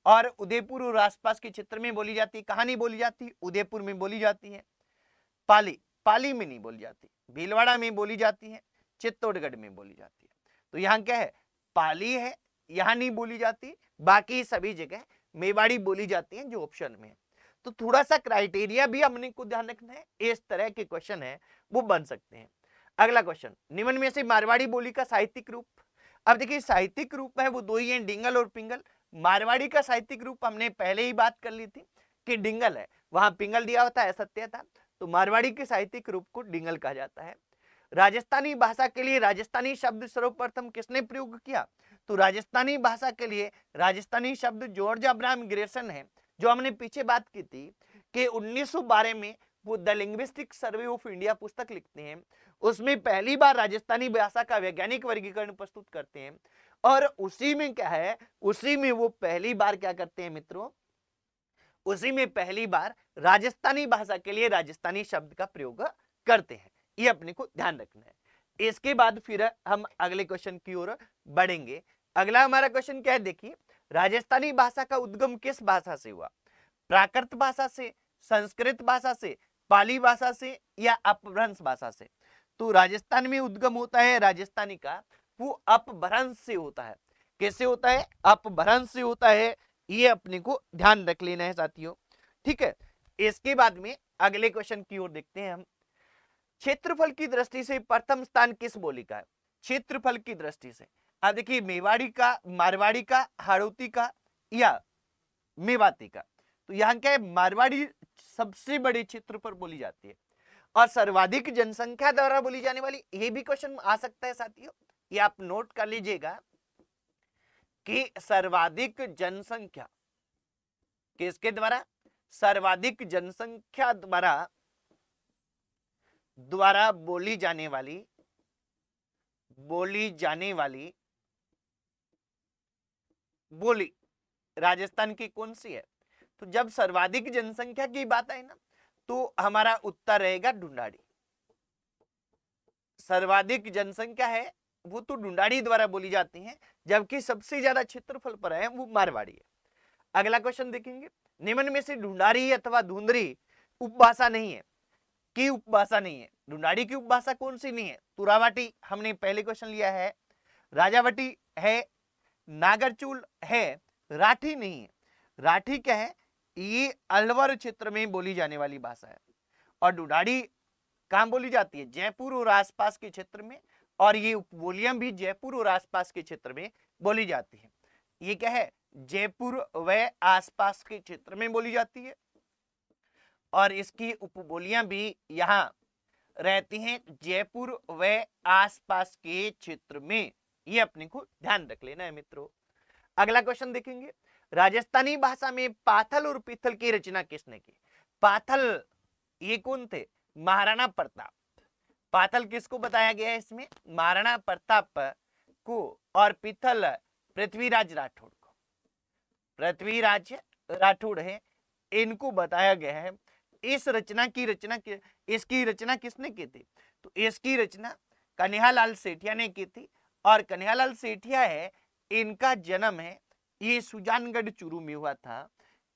और उदयपुर और आसपास के क्षेत्र में बोली जाती है। कहां नहीं बोली जाती? उदयपुर में बोली जाती है। पाली, पाली में नहीं बोली जाती, भीलवाड़ा में बोली जाती है, चित्तौड़गढ़ में बोली जाती है। तो यहाँ क्या है? पाली है, यहां नहीं बोली जाती, बाकी सभी जगह मेवाड़ी बोली जाती है जो ऑप्शन में है। तो थोड़ा सा क्राइटेरिया भी हमने को ध्यान रखना है, इस तरह के क्वेश्चन है वो बन सकते हैं। अगला क्वेश्चन, निम्न में से मारवाड़ी बोली का साहित्यिक रूप? अब देखिए साहित्यिक रूप है वो दो ही हैं, डिंगल और पिंगल। मारवाड़ी का साहित्यिक रूप हमने पहले ही बात कर ली थी कि डिंगल है, वहां पिंगल दिया होता है, सत्य था। तो मारवाड़ी के साहित्यिक रूप को डिंगल कहा जाता है। राजस्थानी भाषा के लिए राजस्थानी शब्द सर्वप्रथम किसने प्रयोग किया? तो राजस्थानी भाषा के लिए राजस्थानी शब्द जॉर्ज अब्राहम ग्रेसन है, जो हमने पीछे बात की थी कि 1912 में वो the linguistic survey of India पुस्तक लिखते हैं, उसमें पहली बार राजस्थानी भाषा का वैज्ञानिक वर्गीकरण प्रस्तुत करते हैं। और उसी में क्या है, उसी में वो पहली बार क्या करते हैं मित्रों, उसी में पहली बार राजस्थानी भाषा के लिए राजस्थानी शब्द का प्रयोग करते हैं। ये अपने को ध्यान रखना है। इसके बाद फिर हम अगले क्वेश्चन की ओर बढ़ेंगे। अगला हमारा क्वेश्चन क्या है, देखिए, राजस्थानी भाषा का उद्गम किस भाषा से हुआ? प्राकृत भाषा से, संस्कृत भाषा से, पाली भाषा से या अपभ्रंश भाषा से? तो राजस्थान में उद्गम होता है राजस्थानी का, वो अपभ्रंश से होता है। कैसे होता है? अपभ्रंश से होता है। ये अपने को ध्यान रख लेना है साथियों, ठीक है। इसके बाद में अगले क्वेश्चन की ओर देखते हैं हम। क्षेत्रफल की दृष्टि से प्रथम स्थान किस बोली का है? क्षेत्रफल की दृष्टि से, अब देखिए, मेवाड़ी का, मारवाड़ी का, हाड़ौती का या मेवाती का? तो यहाँ क्या है, मारवाड़ी सबसे बड़े क्षेत्र पर बोली जाती है और सर्वाधिक जनसंख्या द्वारा बोली जाने वाली, ये भी क्वेश्चन आ सकता है साथियों, ये आप नोट कर लीजिएगा कि सर्वाधिक जनसंख्या किसके द्वारा? सर्वाधिक जनसंख्या द्वारा बोली जाने वाली बोली राजस्थान की कौन सी है? तो जब सर्वाधिक जनसंख्या की बात आई ना, तो हमारा उत्तर रहेगा ढूंढाड़ी। सर्वाधिक जनसंख्या है वो तो ढूंढाड़ी द्वारा बोली जाती है, जबकि सबसे ज्यादा क्षेत्रफल पर है वो मारवाड़ी है। अगला क्वेश्चन देखेंगे, निम्न में से ढूंढाड़ी अथवा धुंधरी उपभाषा नहीं है, की उपभाषा नहीं है? ढूंढाड़ी की उपभाषा कौन सी नहीं है? तुरावाटी हमने पहले क्वेश्चन लिया है, राजावटी है, नागरचूल है, राठी नहीं है। राठी क्या है? ये अलवर क्षेत्र में बोली जाने वाली भाषा है और ढूंढाड़ी कहां बोली जाती है? जयपुर और आसपास के क्षेत्र में, और ये उपबोलियां भी जयपुर और आसपास के क्षेत्र में बोली जाती है। ये क्या है? जयपुर व आसपास के क्षेत्र में बोली जाती है और इसकी उपबोलियां भी यहां रहती हैं जयपुर व आसपास के क्षेत्र में। ये अपने को ध्यान रख लेना है मित्रों। अगला क्वेश्चन देखेंगे, राजस्थानी भाषा में पाथल और पिथल की रचना किसने की? पाथल ये कौन थे? महाराणा प्रताप। पाथल किसको बताया गया है इसमें? महाराणा प्रताप को। और पिथल पृथ्वीराज राठौड़ को। पृथ्वीराज राठौड़ है, इनको बताया गया है। इसकी रचना किसने की थी? तो इसकी रचना कन्हैयालाल सेठिया ने की थी। और कन्हैयालाल सेठिया है, इनका जन्म है, ये सुजानगढ़ चूरू में हुआ था।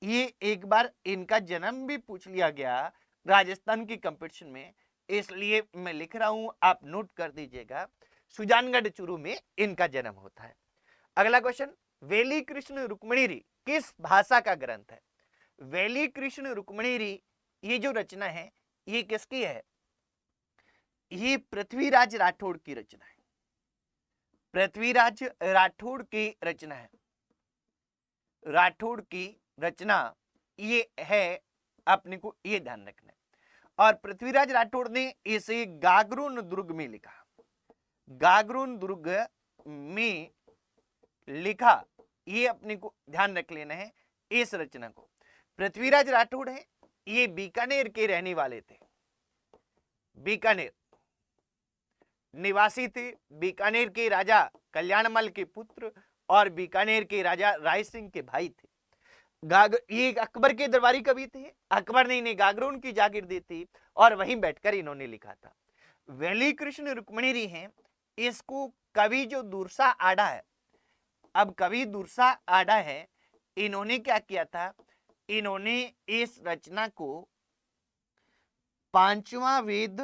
ये एक बार इनका जन्म भी पूछ लिया गया राजस्थान की कंपटीशन में, इसलिए मैं लिख रहा हूं, आप नोट कर दीजिएगा। सुजानगढ़ चूरू में इनका जन्म होता है। अगला क्वेश्चन, वेली कृष्ण रुक्मिणी किस भाषा का ग्रंथ है? वेली कृष्ण रुक्मिणी ये जो रचना है ये किसकी है? ये पृथ्वीराज राठौड़ की रचना है। पृथ्वीराज राठौड़ की रचना है। राठौड़ की रचना ये है, अपने को ये ध्यान रखना है। और पृथ्वीराज राठौड़ ने इसे गागरून दुर्ग में लिखा। गागरून दुर्ग में लिखा, ये अपने को ध्यान रख लेना है इस रचना को। पृथ्वीराज राठौड़ है, ये बीकानेर के रहने वाले थे, बीकानेर निवासी थे, बीकानेर के राजा कल्याणमल के पुत्र और बीकानेर के राजा राय सिंह के भाई थे। ये अकबर के दरबारी कवि थे। अकबर ने इन्हें गागरून की जागीर दी थी और वहीं बैठकर इन्होंने लिखा था। वेली कृष्ण रुक्मिणी हैं, इसको कवि जो दुर्सा आडा है, अब कवि दुर्सा आडा है, इन्होंने क्या किया था? इन्होंने इस रचना को पांचवा वेद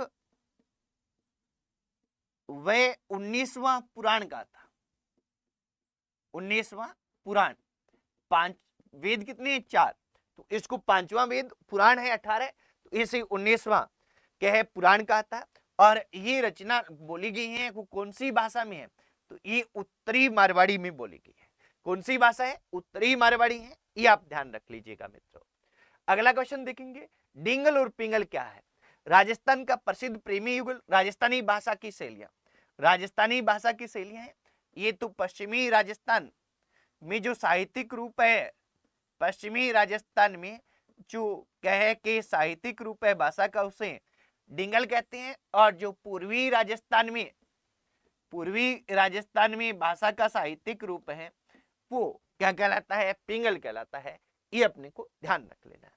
व 19वां पुराण का था। 19वां पुराण, पांच वेद कितने हैं? 4, तो इसको पांचवा वेद, पुराण है 18, तो इसे 19वां क्या है? पुराण का था। और ये रचना बोली गई है वो कौन सी भाषा में है? तो ये उत्तरी मारवाड़ी में बोली गई है। कौन सी भाषा है? उत्तरी मारवाड़ी है, ये आप ध्यान रख लीजिएगा मित्रों। अगला क्वेश्चन देखेंगे, डिंगल और पिंगल क्या है? राजस्थान का प्रसिद्ध प्रेमी युगल, राजस्थानी भाषा की शैलियां। राजस्थानी भाषा की शैलियां हैं, ये तो पश्चिमी राजस्थान में जो साहित्यिक रूप है, पश्चिमी राजस्थान में जो कहे कि साहित्यिक रूप है भाषा का, उसे डिंगल कहते हैं। और जो पूर्वी राजस्थान में भाषा का साहित्यिक रूप है वो क्या कहलाता है? पिंगल कहलाता है। ये अपने को ध्यान रख लेना है।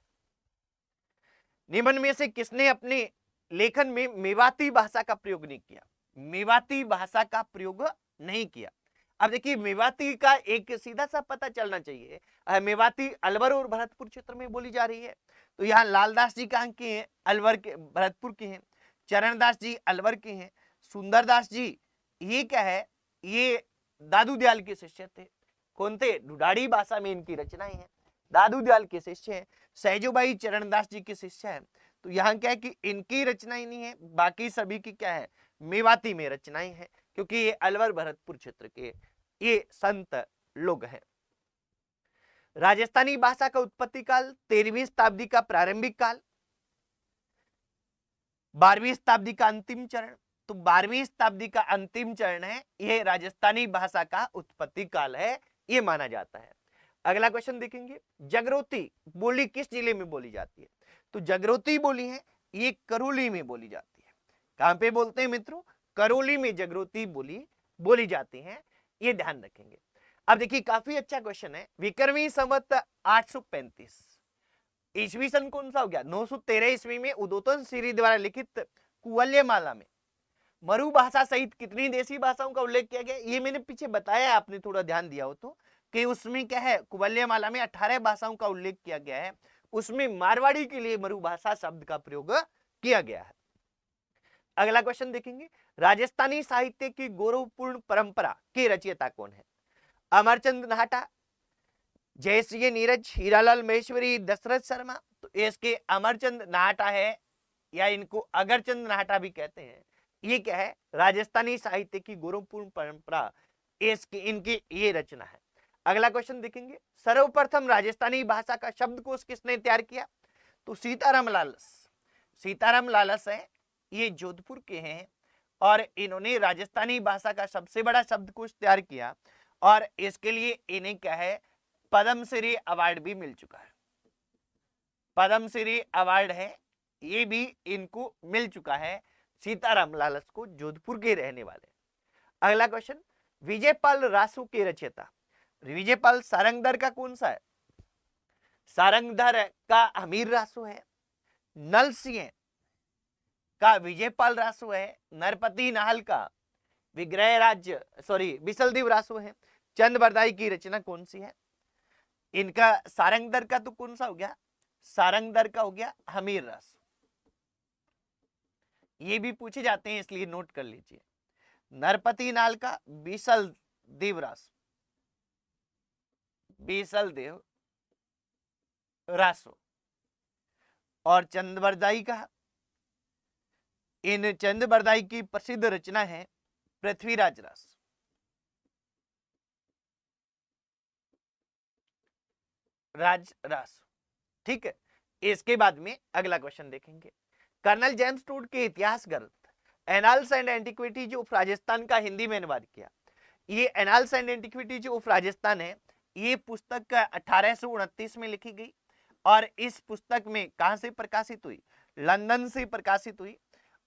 निम्न में से किसने अपने लेखन में मेवाती भाषा का प्रयोग नहीं किया? मेवाती भाषा का प्रयोग नहीं किया। अब देखिए, मेवाती का एक सीधा सा पता चलना चाहिए। मेवाती अलवर और भरतपुर क्षेत्र में बोली जा रही है। तो यहाँ लालदास जी कहाँ के हैं? अलवर के, भरतपुर के हैं। चरणदास जी अलवर के हैं। सुंदरदास जी ये क्या है? ये दादू दयाल के शिष्य थे। कौन थे? ढूढ़ाड़ी भाषा में इनकी रचनाएं हैं। दादू दयाल के शिष्य हैं। सहजोबाई चरणदास जी के शिष्य हैं। तो यहाँ क्या है कि इनकी रचनाएं नहीं है, बाकी सभी की क्या है? मेवाती में रचनाएं हैं, क्योंकि ये अलवर भरतपुर क्षेत्र के ये संत लोग हैं। राजस्थानी भाषा का उत्पत्ति काल 13वीं शताब्दी का प्रारंभिक काल, 12वीं शताब्दी का अंतिम चरण। तो 12वीं शताब्दी का अंतिम चरण है, यह राजस्थानी भाषा का उत्पत्ति काल है, यह माना जाता है। अगला क्वेश्चन देखेंगे, जगरोती बोली किस जिले में बोली जाती है? तो जगरोती बोली है ये करौली में बोली जाती है। कहां पे बोलते हैं मित्रों? करौली में जगरोती बोली बोली जाती है, ये ध्यान रखेंगे। अब देखिए, काफी अच्छा क्वेश्चन है। विक्रमी संवत 835 ईस्वी सन कौन सा हो गया? 913 ईस्वी में उदोतन श्री द्वारा लिखित कुवल्यमाला में मरु भाषा सहित कितनी देशी भाषाओं का उल्लेख किया गया? ये मैंने पीछे बताया, आपने थोड़ा ध्यान दिया हो तो, कि उसमें क्या है? कुवल्यमाला में 18 भाषाओं का उल्लेख किया गया है। उसमें मारवाड़ी के लिए मरु भाषा शब्द का प्रयोग किया गया है। अगला क्वेश्चन देखेंगे, राजस्थानी साहित्य की गौरवपूर्ण परंपरा के रचयिता कौन है? अमरचंद नाहटा, जयसिंह नीरज, हीरालाल महेश्वरी, दशरथ शर्मा। तो इसके अमरचंद नाहटा है, या इनको अगरचंद नाहटा भी कहते हैं। ये क्या है? राजस्थानी साहित्य की गौरवपूर्ण परंपरा, इसकी इनकी ये रचना है। अगला क्वेश्चन देखेंगे, सर्वप्रथम राजस्थानी भाषा का शब्दकोश किसने तैयार किया? तो सीताराम लालस। सीताराम लालस है, ये जोधपुर के हैं और इन्होंने राजस्थानी भाषा का सबसे बड़ा शब्दकोश तैयार किया और इसके लिए इन्हें क्या है? पद्मश्री अवार्ड भी मिल चुका है। पद्मश्री अवार्ड है, ये भी इनको मिल चुका है, सीताराम लालस को, जोधपुर के रहने वाले। अगला क्वेश्चन, विजयपाल रासू के रचयिता। विजयपाल सारंगधर का कौन सा है? सारंगधर का हमीर रासो है, नल सिंह का विजयपाल रासो है, नरपति नाहल का विग्रह राज्य बिसलदेव रासो है। चंद बरदाई की रचना कौन सी है? इनका सारंगधर का तो कौन सा हो गया? सारंगधर का हो गया हमीर रासो। ये भी पूछे जाते हैं इसलिए नोट कर लीजिए। नरपति नाल का बीसल देव रासो, बीसल देव रासो। और चंदबरदाई का, इन चंदबरदाई की प्रसिद्ध रचना है पृथ्वीराज रासो। राज रासो, ठीक है। इसके बाद में अगला क्वेश्चन देखेंगे। कर्नल जेम्स टूड के इतिहास ग्रंथ annals and antiquities of Rajasthan का हिंदी में अनुवाद किया। ये annals and antiquities of Rajasthan है, ये पुस्तक 1829 में लिखी गई और इस पुस्तक में कहां से प्रकाशित हुई? लंदन से प्रकाशित हुई।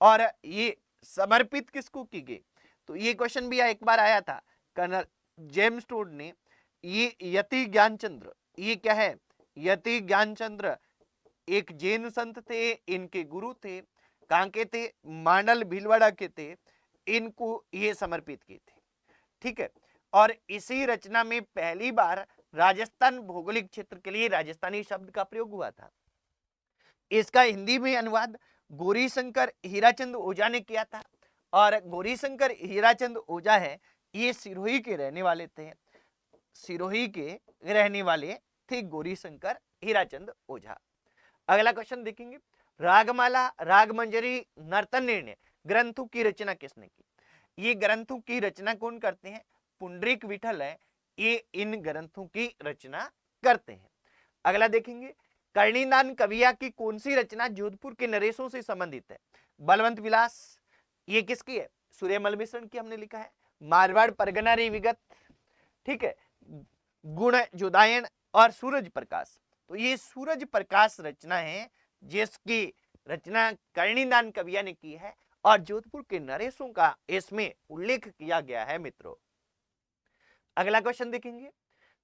और ये समर्पित किसको की गई? तो ये क्वेश्चन भी एक बार आया था। कर्नल जेम्स टूड ने, ये यति ज्ञानचंद्र, ये क्या है? यति ज्ञानचंद्र एक जैन संत थे, इनके गुरु थे, कहां के थे? मांडल भीलवाड़ा के थे। इनको ये समर्पित किए थे, ठीक है। और इसी रचना में पहली बार राजस्थान भौगोलिक क्षेत्र के लिए राजस्थानी शब्द का प्रयोग हुआ था। इसका हिंदी में अनुवाद गौरीशंकर हीराचंद ओझा ने किया था। और गौरीशंकर हीराचंद ओझा है, ये सिरोही के रहने वाले थे, सिरोही के रहने वाले थे गौरीशंकर हीराचंद ओझा। अगला क्वेश्चन देखेंगे। रागमाला, रागमंजरी, नर्तन निर्णय ग्रंथों की रचना किसने की? ये ग्रंथों की रचना कौन करते हैं? पुंडरीक विठल है, ये इन ग्रंथों की रचना करते हैं। अगला देखेंगे। कर्णिदान कविया की कौन सी रचना जोधपुर के नरेशों से संबंधित है? बलवंत विलास, ये किसकी है? सूर्यमल मिश्रण की हमने लिखा है। मारवाड़ परगना री विगत, ठीक है। गुण जोदायन और सूरज प्रकाश, तो ये सूरज प्रकाश रचना है जिसकी रचना कर्णिदान कविया ने की है और जोधपुर के नरेशों का इसमें उल्लेख किया गया है मित्रों। अगला क्वेश्चन देखेंगे।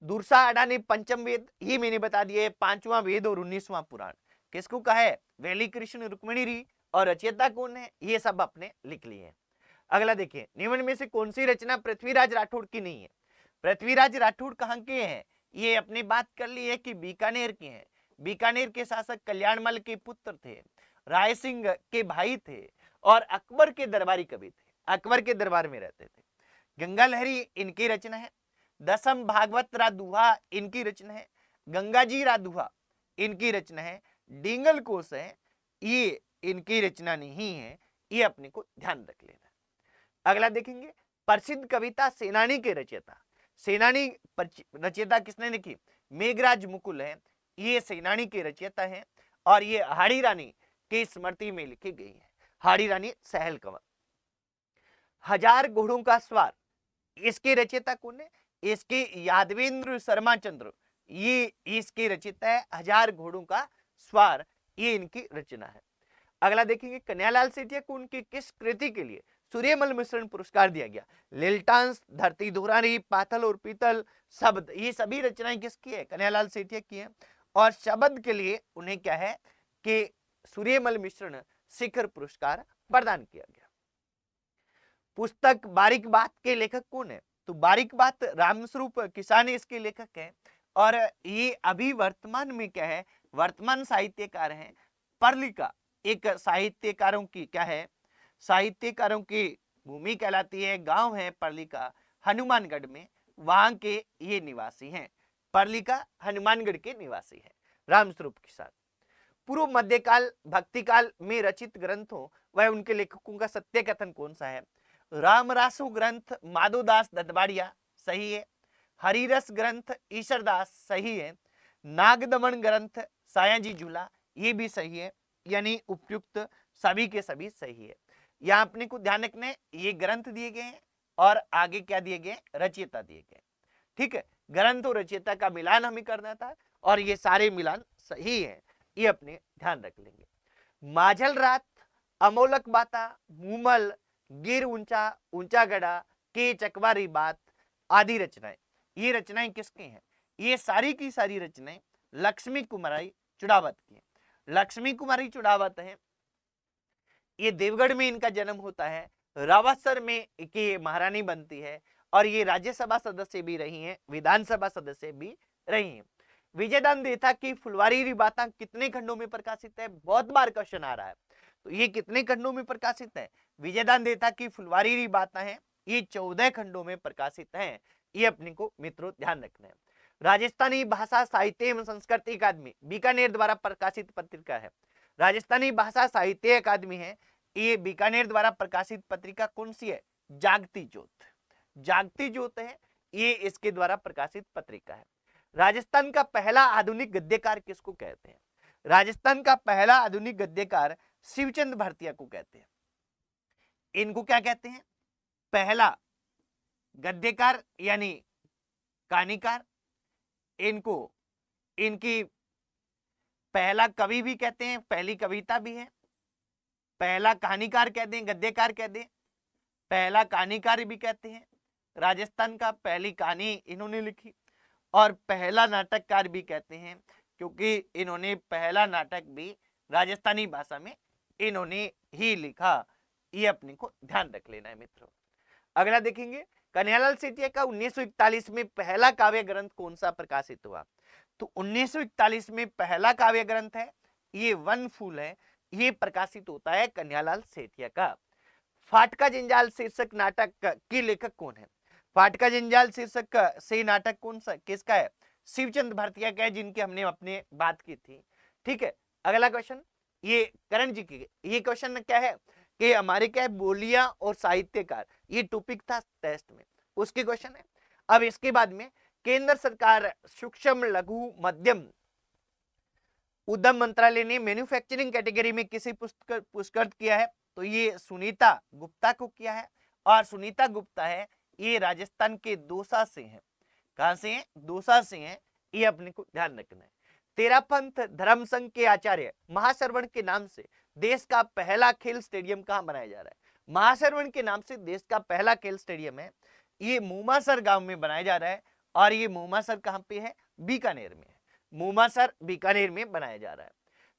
दुर्सा आडा ने पंचम वेद, ये मैंने बता दिया है, 5वां वेद और 19वां पुराण किसको कहा है? वेली कृष्ण रुक्मिणी री। और रचयिता कौन है? ये सब आपने लिख लिए हैं। अगला देखिए। निम्न में से कौन सी रचना पृथ्वीराज राठौड़ की नहीं है? पृथ्वीराज राठौड़ कहां के हैं? ये अपनी बात कर ली है कि बीकानेर के हैं। बीकानेर के शासक कल्याणमल के पुत्र थे, राय सिंह के भाई थे और अकबर के दरबारी कवि थे, अकबर के दरबार में रहते थे। गंगा लहरी इनकी रचना है। दसम भागवत रादुहा इनकी रचना है। गंगाजी रादुहा इनकी रचना है। डिंगल कोश है, ये इनकी रचना नहीं है, ये अपने को ध्यान रख लेना। अगला देखेंगे। प्रसिद्ध कविता सेनानी के रचयिता, सेनानी रचयिता किसने लिखी? मेघराज मुकुल है, ये सेनानी के रचयिता है और ये हाड़ी रानी की स्मृति में लिखी गई है। हाड़ी रानी सहल कंवर। हजार घोड़ों का स्वार, इसके रचयिता कौन है? इसके यादवेंद्र शर्मा चंद्र, ये इसके रचयिता है। हजार घोड़ों का स्वार, ये इनकी रचना है। अगला देखेंगे। कन्हैयालाल सेठिया को उनकी किस कृति के लिए सूर्यमल मिश्रण पुरस्कार दिया गया? लिल्टांस, धरती धुरारी, पाथल और पीतल, शब्द, ये सभी रचनाएं किसकी है? कन्हैयालाल सेठिया की है। और शब्द के लिए उन्हें क्या है कि सूर्यमल मिश्रण शिखर पुरस्कार प्रदान किया गया। पुस्तक बारीक बात के लेखक कौन है? तो बारीक बात रामस्वरूप किसान इसके लेखक हैं और ये अभी वर्तमान में क्या है? वर्तमान साहित्यकार हैं। पर्लिका एक साहित्यकारों की क्या है? साहित्यकारों की भूमि कहलाती है। गांव है पर्लिका हनुमानगढ़ में, वहां के ये निवासी हैं। पर्लिका हनुमानगढ़ के निवासी है रामस्वरूप किसान। पूर्व मध्यकाल भक्तिकाल में रचित ग्रंथों वह उनके लेखकों का सत्य कथन कौन सा है? रामरासु ग्रंथ माधोदास दत्तवाड़िया, सही है। हरिरस ग्रंथ ईश्वरदास, सही है। नागदमन ग्रंथ सायाजी झूला, ये भी सही है। यानी उपयुक्त सभी के सभी सही है। यहां अपने को ध्यान रखना है, ये ग्रंथ दिए गए हैं और आगे क्या दिए गए? रचयिता दिए गए, ठीक है। ग्रंथ और रचयिता का मिलान हमें करना था और ये सारे मिलान सही है, ये अपने ध्यान रख लेंगे। माझल रात, अमोलक बाता, मूमल, गिर ऊंचा, ऊंचा गढ़ा, के चकवारी बात आदि रचनाएं, ये रचनाएं किसकी हैं? ये सारी की सारी रचनाएं लक्ष्मी कुमारी चुड़ावत की। लक्ष्मी कुमारी चुड़ावत है, ये देवगढ़ में इनका जन्म होता है, रावतसर में की महारानी बनती है और ये राज्यसभा सदस्य भी रही हैं, विधानसभा सदस्य भी रही हैं। विजयदान देथा की फुलवारी री बातें कितने खंडों में प्रकाशित है? बहुत बार क्वेश्चन आ रहा है, तो ये कितने खंडों में प्रकाशित है? विजयदान देथा की फुलवारी री बातें हैं, ये 14 खंडों में प्रकाशित हैं। ये अपने को मित्रों ध्यान रखना है। राजस्थानी भाषा साहित्य एवं संस्कृति अकादमी बीकानेर द्वारा प्रकाशित पत्रिका है। राजस्थानी भाषा साहित्य अकादमी है, ये बीकानेर द्वारा प्रकाशित पत्रिका कौन सी है? जागती ज्योत। जागती ज्योत है, ये इसके द्वारा प्रकाशित पत्रिका है। राजस्थान का पहला आधुनिक गद्यकार किसको कहते हैं? राजस्थान का पहला आधुनिक गद्यकार शिवचंद भारतीय को कहते हैं। इनको क्या कहते हैं? पहला गद्यकार यानी कहानीकार, इनको इनकी पहला कवि भी कहते हैं, पहली कविता भी है, पहला कहानीकार कहते हैं, गद्यकार कहते हैं, पहला कहानीकार भी कहते हैं, राजस्थान का पहली कहानी इन्होंने लिखी, और पहला नाटककार भी कहते हैं, क्योंकि इन्होंने पहला नाटक भी राजस्थानी भाषा में इन्होंने ही लिखा। ये अपने को ध्यान रख लेना है मित्रों। अगला देखेंगे, कन्हैयालाल सेठिया का 1941 में पहला काव्य ग्रंथ कौन सा प्रकाशित हुआ? तो 1941 में पहला काव्य ग्रंथ है, ये वन फूल है, ये प्रकाशित होता है कन्हैयालाल सेठिया का। फाटका जंजाल शीर्षक नाटक के लेखक कौन है? फाटका जंजाल शीर्षक से नाटक कौन सा किसका है? शिवचंद भारतीय का है, जिनकी हमने अपने बात की थी। ठीक है, अगला क्वेश्चन ये करण जी की, ये क्वेश्चन क्या है कि हमारे क्या है बोलियां और साहित्यकार, ये टॉपिक था टेस्ट में, उसके क्वेश्चन है। अब इसके बाद में केंद्र सरकार सूक्ष्म लघु मध्यम उद्यम मंत्रालय ने मैन्युफैक्चरिंग कैटेगरी में किसे पुरस्कृत किया है? तो ये सुनीता गुप्ता को किया है, और सुनीता गुप्ता है ये राजस्थान के दौसा से हैं। कहां से हैं? दौसा से हैं, ये अपने को ध्यान रखना है। तेरापंथ धर्म संघ के आचार्य महाश्रवण के नाम से देश का पहला खेल स्टेडियम कहां बनाया जा रहा है? महाश्रवण के नाम से देश का पहला खेल स्टेडियम है, ये मूमासर गांव में बनाया जा रहा है, और ये मूमासर कहां पे है? बीकानेर में है। मूमासर बीकानेर में बनाया जा रहा है।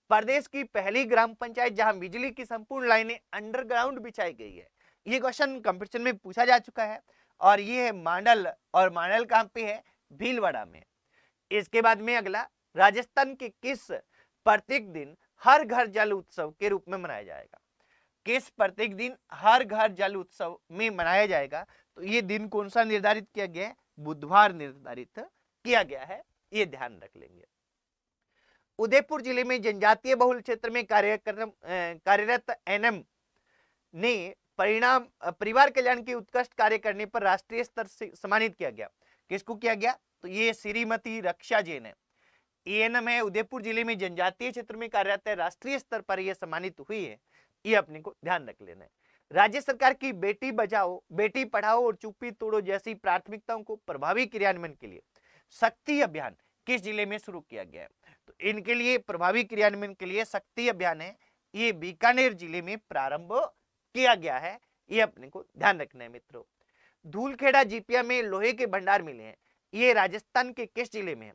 प्रदेश की पहली ग्राम पंचायत जहां बिजली की संपूर्ण लाइनें अंडरग्राउंड बिछाई गई है, ये क्वेश्चन कंपटीशन में पूछा जा चुका है, और ये है मांडल, और मांडल कहां पे है? भीलवाड़ा में। इसके बाद में अगला, राजस्थान के किस प्रत्येक दिन हर घर जल उत्सव के रूप में मनाया जाएगा? किस प्रत्येक दिन हर घर जल उत्सव में मनाया जाएगा? तो ये दिन कौन सा निर्धारित किया गया है? बुधवार निर्धारित किया गया है, ये ध्यान रख लेंगे। उदयपुर जिले में जनजातीय बहुल क्षेत्र में कार्यरत एनएम ने परिवार कल्याण के उत्कृष्ट कार्य करने पर राष्ट्रीय स्तर से सम्मानित किया गया। किसको किया गया? तो ये श्रीमती रक्षा जैन है, एएनएम है, उदयपुर जिले में जनजातीय क्षेत्र में कार्यरत है, राष्ट्रीय स्तर पर यह सम्मानित हुई है, ये अपने को ध्यान रख लेना है। राज्य सरकार की बेटी बचाओ बेटी पढ़ाओ और चुप्पी तोड़ो जैसी प्राथमिकताओं को प्रभावी क्रियान्वयन के लिए शक्ति अभियान किस जिले में शुरू किया गया है? तो इनके लिए प्रभावी क्रियान्वयन के लिए शक्ति अभियान है, ये बीकानेर जिले में प्रारंभ किया गया है, ये अपने को ध्यान रखना है मित्रों। धूलखेड़ा जीपिया में लोहे के भंडार मिले हैं, ये राजस्थान के किस जिले में है?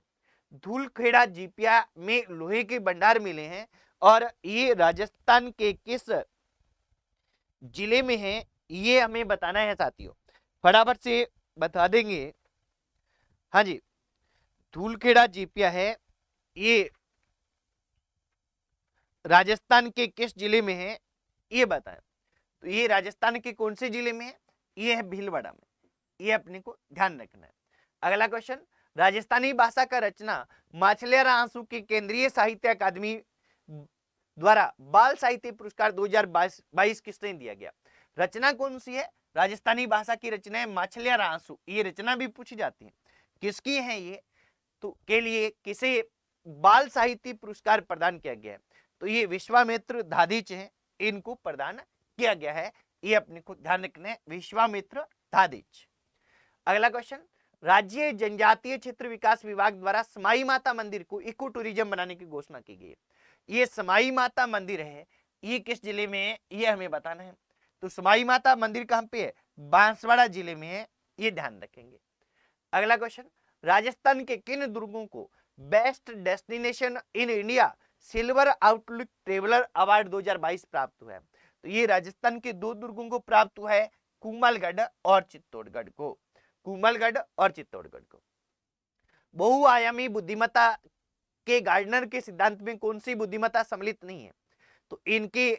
धूलखेड़ा जीपिया में लोहे के भंडार मिले हैं, और ये राजस्थान के किस जिले में है, ये हमें बताना है साथियों, फटाफट से बता देंगे। हाँ जी, धूलखेड़ा जीपिया है, ये राजस्थान के किस जिले में है, ये बताएं। तो ये राजस्थान के कौन से जिले में है? ये है भीलवाड़ा में, ये अपने को ध्यान रखना है। अगला क्वेश्चन, राजस्थानी भाषा का रचना माछलियारा आंसू की केंद्रीय साहित्य अकादमी द्वारा बाल साहित्य पुरस्कार 2022 किसने दिया गया? रचना कौन सी है? राजस्थानी भाषा की रचना है माछलियारा आंसू, ये रचना भी पूछी जाती है, किसकी है ये? तो के लिए किसे बाल साहित्य पुरस्कार प्रदान किया गया है? तो ये विश्वामित्र धादिच है, इनको प्रदान किया गया है, ये अपने को ध्यान रखना है, विश्वामित्र धादिच। अगला क्वेश्चन, राज्य जनजातीय क्षेत्र विकास विभाग द्वारा समाई माता मंदिर को इको टूरिज्म बनाने की घोषणा की गई है। ये समाई माता मंदिर है, ये किस जिले में है, ये हमें बताना है। तो समाई माता मंदिर कहां पे है? बांसवाड़ा जिले में है, ये ध्यान रखेंगे। अगला क्वेश्चन, राजस्थान के किन दुर्गों को best destination in India silver outlook traveller award 2022 प्राप्त हुआ है। तो ये राजस्थान के दो दुर्गों को प्राप्त हुआ है, कुंभलगढ़ और चित्तौड़गढ़ को, कुंभलगढ़ और चित्तौड़गढ़ को। बहुआयामी बुद्धिमत्ता के गार्डनर के सिद्धांत में कौन सी बुद्धिमत्ता सम्मिलित नहीं है? तो इनके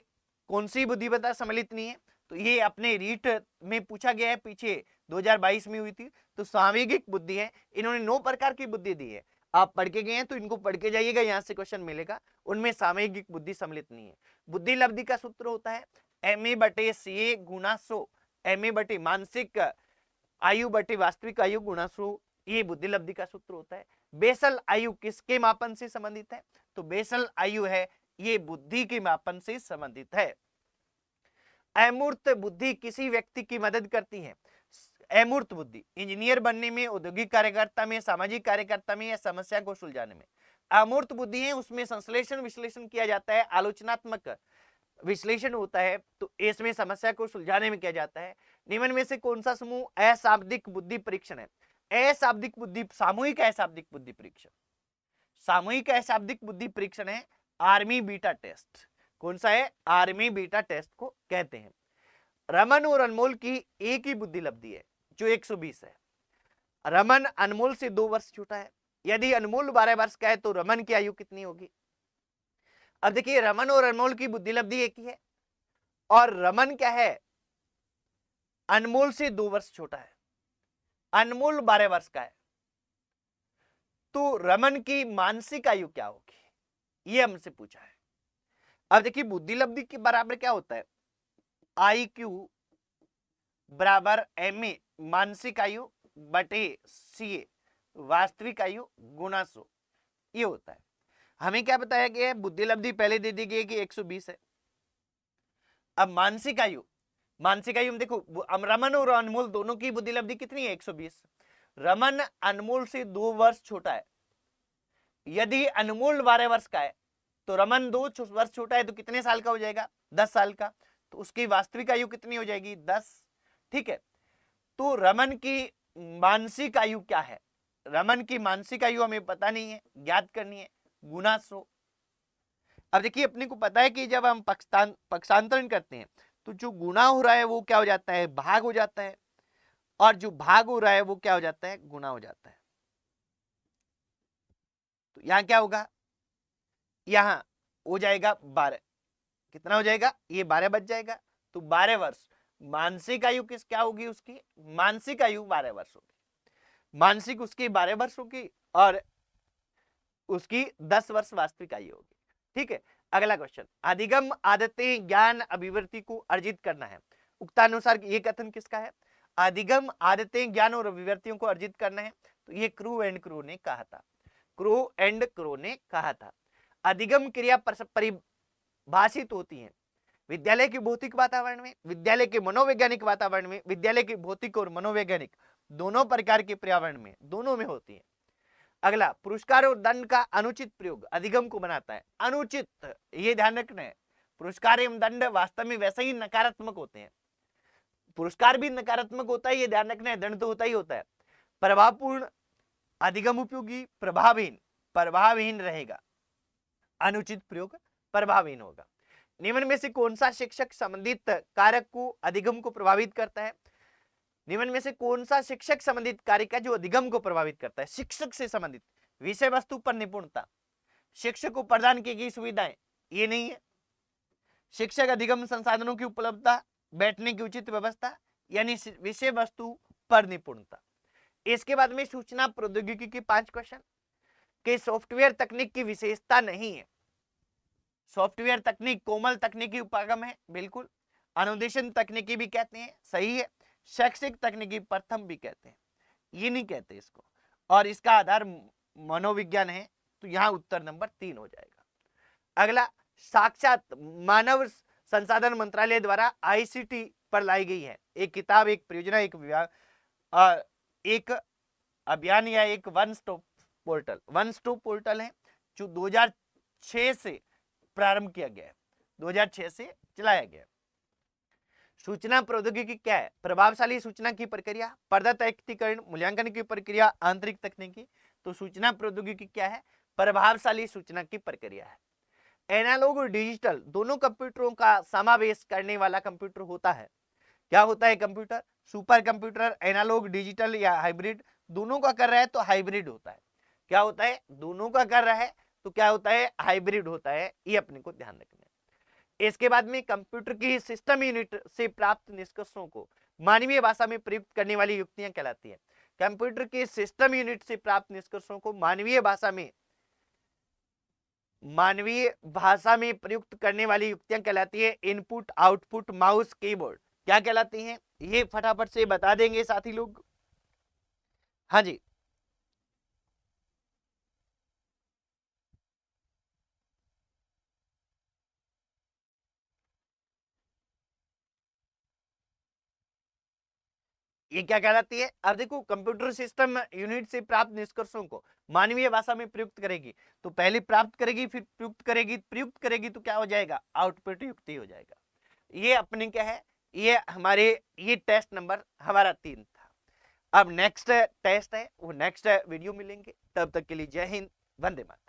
कौन सी बुद्धिमत्ता सम्मिलित नहीं है? तो ये अपने रीट में पूछा गया है, पीछे 2022 में हुई थी। तो सामूहिक बुद्धि है, इन्होंने 9 प्रकार की बुद्धि दी है। आप पढ़ के गए हैं तो इनको पढ़ के जाइएगा, यहां से क्वेश्चन मिलेगा। उनमें सामूहिक बुद्धि सम्मिलित नहीं है। बुद्धि लब्धि का सूत्र होता है MA/CA गुणा 100, MA/ मानसिक आयु बटे वास्तविक आयु गुणा 100, ये बुद्धि लब्धि का सूत्र होता है। बेसल आयु किसके मापन से संबंधित है? तो बेसल आयु है ये बुद्धि के मापन से संबंधित है। अमूर्त बुद्धि किसी व्यक्ति की मदद करती है। अमूर्त बुद्धि इंजीनियर बनने में, औद्योगिक कार्यकर्ता में, सामाजिक कार्यकर्ता में या समस्या को सुलझाने में। अमूर्त बुद्धि है उसमें संश्लेषण विश्लेषण किया जाता है, आलोचनात्मक विश्लेषण होता है, तो इसमें समस्या को सुलझाने में किया जाता है। निम्न में से कौन सा समूह अशाब्दिक बुद्धि परीक्षण है? अशाब्दिक बुद्धि, सामूहिक अशाब्दिक बुद्धि परीक्षण, सामूहिक अशाब्दिक बुद्धि परीक्षण है आर्मी बीटा टेस्ट। कौन सा है? आर्मी बीटा टेस्ट को कहते हैं। रमन और अनमोल की एक ही बुद्धि लब्धि है जो 120 है। रमन अनमोल से 2 वर्ष छोटा है। यदि अनमोल 12 वर्ष का है तो रमन की आयु कितनी होगी? अब देखिए, रमन और अनमोल की बुद्धि लब्धि एक ही है और रमन क्या है? अनमोल से 2 वर्ष छोटा है, अनमोल 12 वर्ष का है, तो रमन की मानसिक आयु क्या होगी, ये हमसे पूछा है। अब देखिए, बुद्धि लब्धि के बराबर क्या होता है? IQ बराबर MA मानसिक आयु बटे CA वास्तविक आयु गुणा 100, ये होता है। हमें क्या बताया गया है? बुद्धि लब्धि पहले दे दी गई है कि 120 है। अब मानसिक आयु, मानसिक आयु में देखो, रमन और अनमोल दोनों की बुद्धि लब्धि कितनी है? 120। रमन अनमोल से 2 वर्ष छोटा है। यदि अनमोल 12 वर्ष का है तो रमन 2 वर्ष छोटा है, तो कितने साल का हो जाएगा? 10 साल का। तो उसकी वास्तविक आयु कितनी हो जाएगी? 10। ठीक है, तो रमन की मानसिक आयु क्या है? रमन की मानसिक आयु हमें पता नहीं है, ज्ञात करनी है, गुना 100। अब देखिए, अपने को पता है कि जब हम पक्षांतरण करते हैं तो जो गुना हो रहा है वो क्या हो जाता है? भाग हो जाता है, और जो भाग हो रहा है वो क्या हो जाता है? गुना हो जाता है। तो यहां क्या होगा? यहां हो जाएगा 12। कितना हो जाएगा? ये 12 बच जाएगा। तो 12 वर्ष मानसिक आयु किस क्या होगी? उसकी मानसिक आयु 12 वर्ष होगी। मानसिक उसकी 12 वर्ष होगी और उसकी 10 वर्ष वास्तविक आयु होगी। ठीक है, अगला क्वेश्चन, अधिगम आदतें ज्ञान अभिवृत्ति को अर्जित करना है। उक्तानुसार ये कथन किसका है? अधिगम आदतें ज्ञान और अभिवृत्तियों को अर्जित करना है, तो ये क्रू एंड क्रू ने कहा था। क्रू एंड क्रू ने कहा था। अधिगम क्रिया परिभाषित होती है विद्यालय के भौतिक वातावरण में, विद्यालय के मनोवैज्ञानिक वातावरण में, विद्यालय के भौतिक और मनोवैज्ञानिक दोनों प्रकार के पर्यावरण में, दोनों में होती है। अगला, पुरस्कार और दंड का अनुचित प्रयोग अधिगम को बनाता है। अनुचित, ये ध्यान रखना है, पुरस्कार एवं दंड वास्तव में वैसे ही नकारात्मक होते हैं। पुरस्कार भी नकारात्मक होता है, ये ध्यान रखना है, दंड तो होता ही होता है। प्रभावपूर्ण अधिगम उपयोगी, प्रभावहीन प्रभावहीन रहेगा, अनुचित प्रयोग प्रभावहीन होगा। निम्न में से कौन सा शिक्षक संबंधित कारक को अधिगम को प्रभावित करता है? निम्न में से कौन सा शिक्षक संबंधित कार्य का जो अधिगम को प्रभावित करता है? शिक्षक से संबंधित विषय वस्तु पर निपुणता, शिक्षक को प्रदान की गई सुविधाएं, ये नहीं है। शिक्षक अधिगम संसाधनों की उपलब्धता, बैठने की उचित व्यवस्था, यानी विषय वस्तु पर निपुणता। इसके बाद में सूचना प्रौद्योगिकी के 5 क्वेश्चन के सॉफ्टवेयर तकनीक की विशेषता नहीं है। सॉफ्टवेयर तकनीक कोमल तकनीकी उपागम है, बिल्कुल। अनुदेशन तकनीकी भी कहते हैं, सही है। शैक्षिक तकनीकी प्रथम भी कहते हैं, ये नहीं कहते इसको। और इसका आधार मनोविज्ञान है, तो यहां उत्तर नंबर 3 हो जाएगा। अगला, साक्षात मानव संसाधन मंत्रालय द्वारा ICT पर लाई गई है एक किताब, एक परियोजना, एक विभाग, एक अभियान या एक one stop portal. One stop portal है जो 2006 से प्रारंभ किया गया है, 2006 से चलाया गया। सूचना प्रौद्योगिकी क्या है? प्रभावशाली सूचना की प्रक्रिया, पर्दातैक्तिकरण, मूल्यांकन की प्रक्रिया, आंतरिक तकनीकी। तो सूचना प्रौद्योगिकी क्या है? प्रभावशाली सूचना की प्रक्रिया है। एनालॉग और डिजिटल दोनों कंप्यूटरों का समावेश करने वाला कंप्यूटर होता है। क्या होता है computer? Super computer, analog, digital या हाइब्रिड, दोनों का कर रहा है तो हाइब्रिड होता है। क्या होता है? दोनों का कर रहा है तो क्या होता है? हाइब्रिड होता है। ये अपने को ध्यान रखना है। इसके बाद में कंप्यूटर की सिस्टम यूनिट से प्राप्त निष्कर्षों को मानवीय भाषा में प्रयुक्त करने वाली युक्तियां कहलाती है। कंप्यूटर के सिस्टम यूनिट से प्राप्त निष्कर्षों को मानवीय भाषा में प्रयुक्त करने वाली युक्तियां कहलाती है इनपुट, आउटपुट, माउस, कीबोर्ड। क्या कहलाती हैं? ये फटाफट से बता देंगे साथी लोग। हाँ जी, ये क्या कहलाती है? अब देखो, कंप्यूटर सिस्टम यूनिट से प्राप्त निष्कर्षों को मानवीय भाषा में प्रयुक्त करेगी। तो पहले प्राप्त करेगी, फिर प्रयुक्त करेगी तो क्या हो जाएगा? आउटपुट युक्ति हो जाएगा। ये अपने क्या है? ये हमारे ये टेस्ट नंबर हमारा 3 था। अब नेक्स्ट टेस्ट है, वो नेक्स्ट वीडियो मिलेंगे। तब तक के लिए जय हिंद, वंदे मातरम।